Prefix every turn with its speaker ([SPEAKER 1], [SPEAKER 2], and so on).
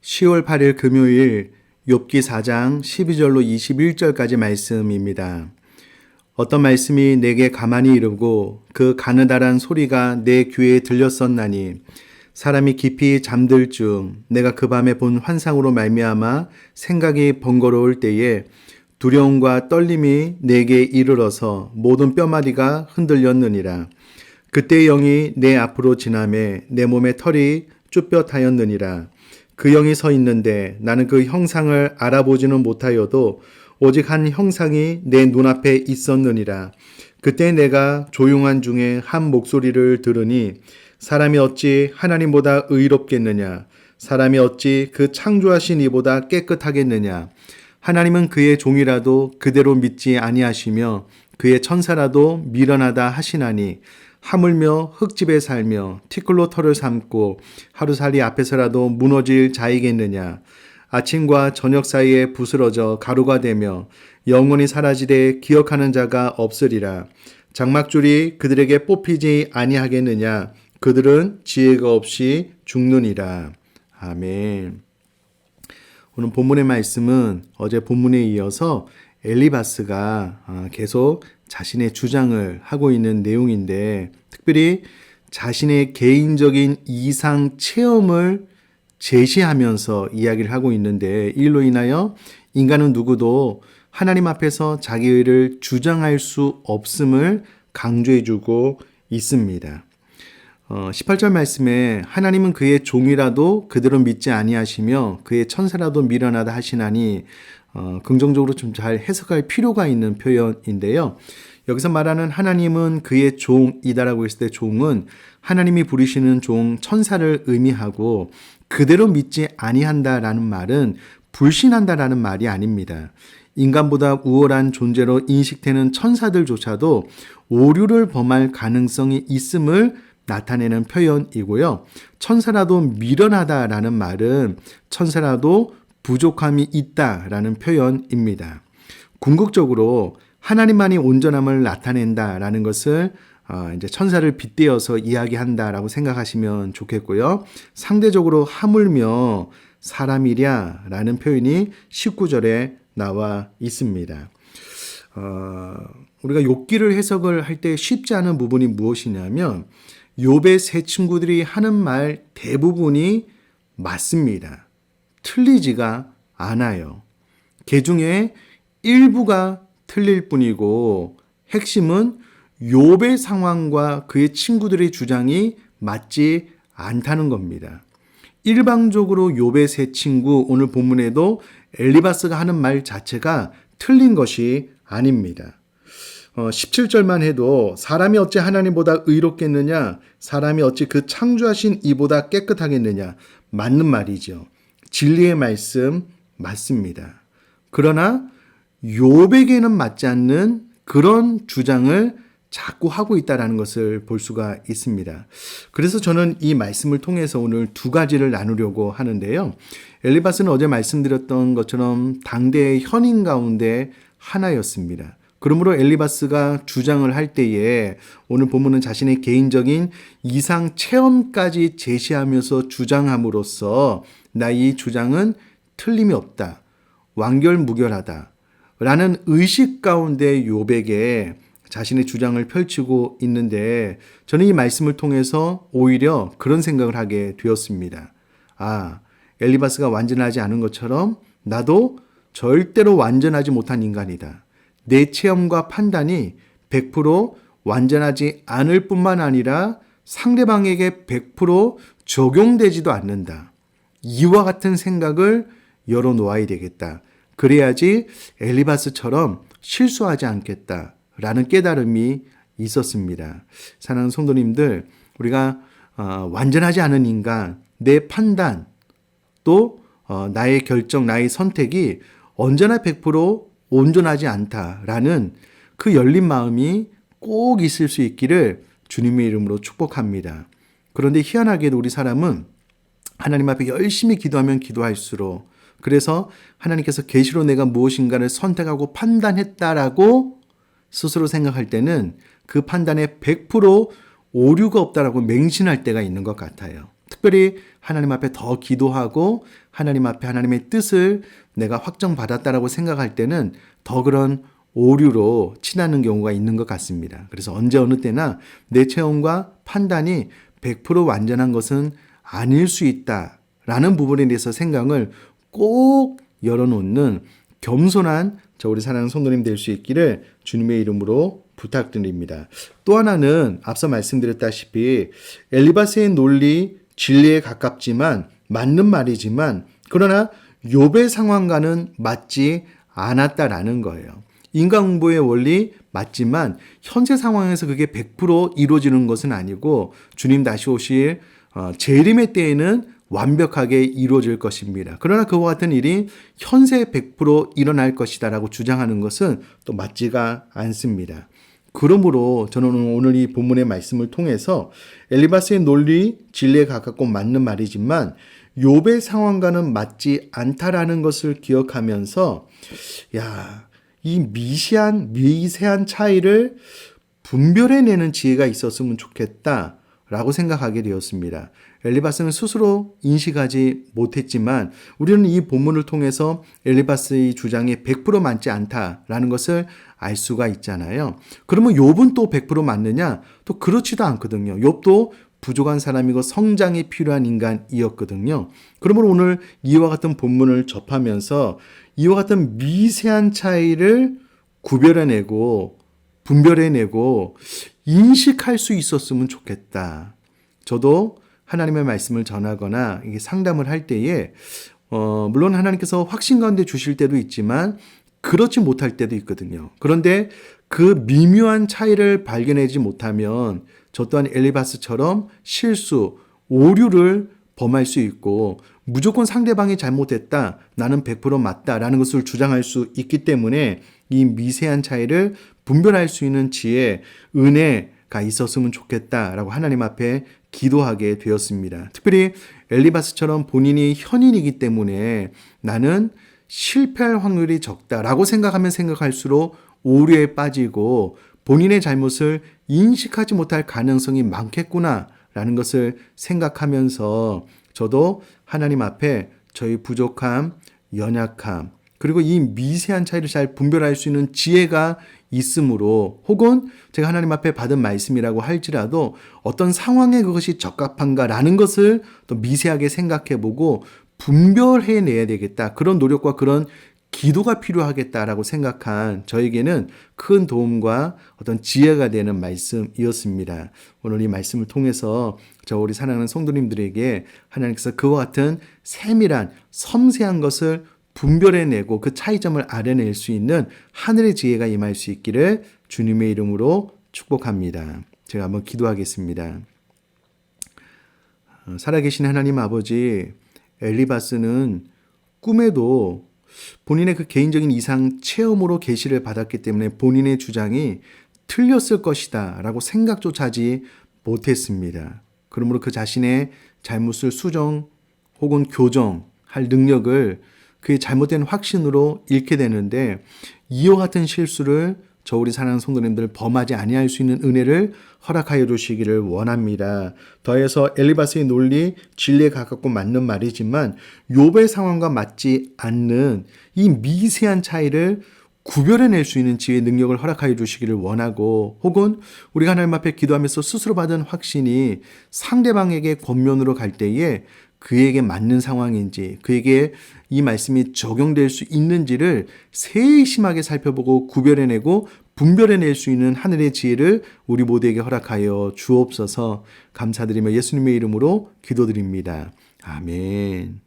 [SPEAKER 1] 10월 8일 금요일 욥기 4장 12절로 21절까지 말씀입니다. 어떤 말씀이 내게 가만히 이르고 그 가느다란 소리가 내 귀에 들렸었나니 사람이 깊이 잠들 중 내가 그 밤에 본 환상으로 말미암아 생각이 번거로울 때에 두려움과 떨림이 내게 이르러서 모든 뼈마디가 흔들렸느니라. 그때 영이 내 앞으로 지나매 내 몸에 털이 쭈뼛하였느니라. 그 영이 서 있는데 나는 그 형상을 알아보지는 못하여도 오직 한 형상이 내 눈앞에 있었느니라. 그때 내가 조용한 중에 한 목소리를 들으니 사람이 어찌 하나님보다 의롭겠느냐? 사람이 어찌 그 창조하신 이보다 깨끗하겠느냐? 하나님은 그의 종이라도 그대로 믿지 아니하시며 그의 천사라도 미련하다 하시나니 하물며 흙집에 살며 티끌로 털을 삼고 하루살이 앞에서라도 무너질 자이겠느냐. 아침과 저녁 사이에 부스러져 가루가 되며 영원히 사라지되 기억하는 자가 없으리라. 장막줄이 그들에게 뽑히지 아니하겠느냐. 그들은 지혜가 없이 죽느니라. 아멘. 오늘 본문의 말씀은 어제 본문에 이어서 엘리바스가 계속 자신의 주장을 하고 있는 내용인데, 특별히 자신의 개인적인 이상 체험을 제시하면서 이야기를 하고 있는데, 이 일로 인하여 인간은 누구도 하나님 앞에서 자기 의를 주장할 수 없음을 강조해주고 있습니다. 18절 말씀에 하나님은 그의 종이라도 그대로 믿지 아니하시며 그의 천사라도 미련하다 하시나니, 긍정적으로 좀 잘 해석할 필요가 있는 표현인데요. 여기서 말하는 하나님은 그의 종이다라고 했을 때 종은 하나님이 부르시는 종 천사를 의미하고, 그대로 믿지 아니한다라는 말은 불신한다라는 말이 아닙니다. 인간보다 우월한 존재로 인식되는 천사들조차도 오류를 범할 가능성이 있음을 나타내는 표현이고요. 천사라도 미련하다라는 말은 천사라도 부족함이 있다라는 표현입니다. 궁극적으로 하나님만이 온전함을 나타낸다라는 것을 이제 천사를 빗대어서 이야기한다라고 생각하시면 좋겠고요. 상대적으로 하물며 사람이랴라는 표현이 19절에 나와 있습니다. 우리가 욥기를 해석을 할 때 쉽지 않은 부분이 무엇이냐면, 욥의 세 친구들이 하는 말 대부분이 맞습니다. 틀리지가 않아요. 그 중에 일부가 틀릴 뿐이고, 핵심은 욥의 상황과 그의 친구들의 주장이 맞지 않다는 겁니다. 일방적으로 욥의 세 친구, 오늘 본문에도 엘리바스가 하는 말 자체가 틀린 것이 아닙니다. 17절만 해도 사람이 어찌 하나님보다 의롭겠느냐, 사람이 어찌 그 창조하신 이보다 깨끗하겠느냐, 맞는 말이죠. 진리의 말씀 맞습니다. 그러나 욥에게는 맞지 않는 그런 주장을 자꾸 하고 있다는 것을 볼 수가 있습니다. 그래서 저는 이 말씀을 통해서 오늘 두 가지를 나누려고 하는데요. 엘리바스는 어제 말씀드렸던 것처럼 당대의 현인 가운데 하나였습니다. 그러므로 엘리바스가 주장을 할 때에 오늘 본문은 자신의 개인적인 이상 체험까지 제시하면서 주장함으로써 나 이 주장은 틀림이 없다, 완결무결하다 라는 의식 가운데 욥에게 자신의 주장을 펼치고 있는데, 저는 이 말씀을 통해서 오히려 그런 생각을 하게 되었습니다. 엘리바스가 완전하지 않은 것처럼 나도 절대로 완전하지 못한 인간이다. 내 체험과 판단이 100% 완전하지 않을 뿐만 아니라 상대방에게 100% 적용되지도 않는다. 이와 같은 생각을 열어놓아야 되겠다. 그래야지 엘리바스처럼 실수하지 않겠다라는 깨달음이 있었습니다. 사랑하는 성도님들, 우리가 완전하지 않은 인간, 내 판단, 또 나의 결정, 나의 선택이 언제나 100% 온전하지 않다라는 그 열린 마음이 꼭 있을 수 있기를 주님의 이름으로 축복합니다. 그런데 희한하게도 우리 사람은 하나님 앞에 열심히 기도하면 기도할수록, 그래서 하나님께서 계시로 내가 무엇인가를 선택하고 판단했다라고 스스로 생각할 때는 그 판단에 100% 오류가 없다라고 맹신할 때가 있는 것 같아요. 특별히 하나님 앞에 더 기도하고 하나님 앞에 하나님의 뜻을 내가 확정받았다라고 생각할 때는 더 그런 오류로 치닫는 경우가 있는 것 같습니다. 그래서 언제 어느 때나 내 체험과 판단이 100% 완전한 것은 아닐 수 있다라는 부분에 대해서 생각을 꼭 열어놓는 겸손한 우리 사랑하는 성도님 될 수 있기를 주님의 이름으로 부탁드립니다. 또 하나는 앞서 말씀드렸다시피 엘리바스의 논리 진리에 가깝지만 맞는 말이지만 그러나 욥의 상황과는 맞지 않았다라는 거예요. 인과응보의 원리 맞지만 현재 상황에서 그게 100% 이루어지는 것은 아니고 주님 다시 오실 재림의 때에는 완벽하게 이루어질 것입니다. 그러나 그와 같은 일이 현재 100% 일어날 것이다 라고 주장하는 것은 또 맞지가 않습니다. 그러므로 저는 오늘 이 본문의 말씀을 통해서 엘리바스의 논리, 진리에 가깝고 맞는 말이지만 욥의 상황과는 맞지 않다라는 것을 기억하면서 이 미세한 차이를 분별해내는 지혜가 있었으면 좋겠다라고 생각하게 되었습니다. 엘리바스는 스스로 인식하지 못했지만 우리는 이 본문을 통해서 엘리바스의 주장이 100% 맞지 않다라는 것을 알 수가 있잖아요. 그러면 욥은 또 100% 맞느냐? 또 그렇지도 않거든요. 욥도 부족한 사람이고 성장이 필요한 인간이었거든요. 그러므로 오늘 이와 같은 본문을 접하면서 이와 같은 미세한 차이를 구별해내고 분별해내고 인식할 수 있었으면 좋겠다. 저도 하나님의 말씀을 전하거나 이게 상담을 할 때에 물론 하나님께서 확신 가운데 주실 때도 있지만 그렇지 못할 때도 있거든요. 그런데 그 미묘한 차이를 발견하지 못하면 저 또한 엘리바스처럼 실수, 오류를 범할 수 있고 무조건 상대방이 잘못했다, 나는 100% 맞다라는 것을 주장할 수 있기 때문에 이 미세한 차이를 분별할 수 있는 지혜, 은혜가 있었으면 좋겠다라고 하나님 앞에 기도하게 되었습니다. 특별히 엘리바스처럼 본인이 현인이기 때문에 나는 실패할 확률이 적다라고 생각하면 생각할수록 오류에 빠지고 본인의 잘못을 인식하지 못할 가능성이 많겠구나라는 것을 생각하면서 저도 하나님 앞에 저희 부족함, 연약함, 그리고 이 미세한 차이를 잘 분별할 수 있는 지혜가 있으므로 혹은 제가 하나님 앞에 받은 말씀이라고 할지라도 어떤 상황에 그것이 적합한가라는 것을 또 미세하게 생각해보고 분별해내야 되겠다. 그런 노력과 그런 기도가 필요하겠다라고 생각한 저에게는 큰 도움과 어떤 지혜가 되는 말씀이었습니다. 오늘 이 말씀을 통해서 우리 사랑하는 성도님들에게 하나님께서 그와 같은 세밀한 섬세한 것을 분별해내고 그 차이점을 알아낼 수 있는 하늘의 지혜가 임할 수 있기를 주님의 이름으로 축복합니다. 제가 한번 기도하겠습니다. 살아계신 하나님 아버지, 엘리바스는 꿈에도 본인의 그 개인적인 이상 체험으로 계시를 받았기 때문에 본인의 주장이 틀렸을 것이다 라고 생각조차 하지 못했습니다. 그러므로 그 자신의 잘못을 수정 혹은 교정할 능력을 그의 잘못된 확신으로 잃게 되는데 이와 같은 실수를 저 우리 사랑하는 성도님들 범하지 아니할 수 있는 은혜를 허락하여 주시기를 원합니다. 더해서 엘리바스의 논리, 진리에 가깝고 맞는 말이지만 욥의 상황과 맞지 않는 이 미세한 차이를 구별해낼 수 있는 지혜의 능력을 허락하여 주시기를 원하고 혹은 우리가 하나님 앞에 기도하면서 스스로 받은 확신이 상대방에게 권면으로 갈 때에 그에게 맞는 상황인지 그에게 이 말씀이 적용될 수 있는지를 세심하게 살펴보고 구별해내고 분별해낼 수 있는 하늘의 지혜를 우리 모두에게 허락하여 주옵소서. 감사드리며 예수님의 이름으로 기도드립니다. 아멘.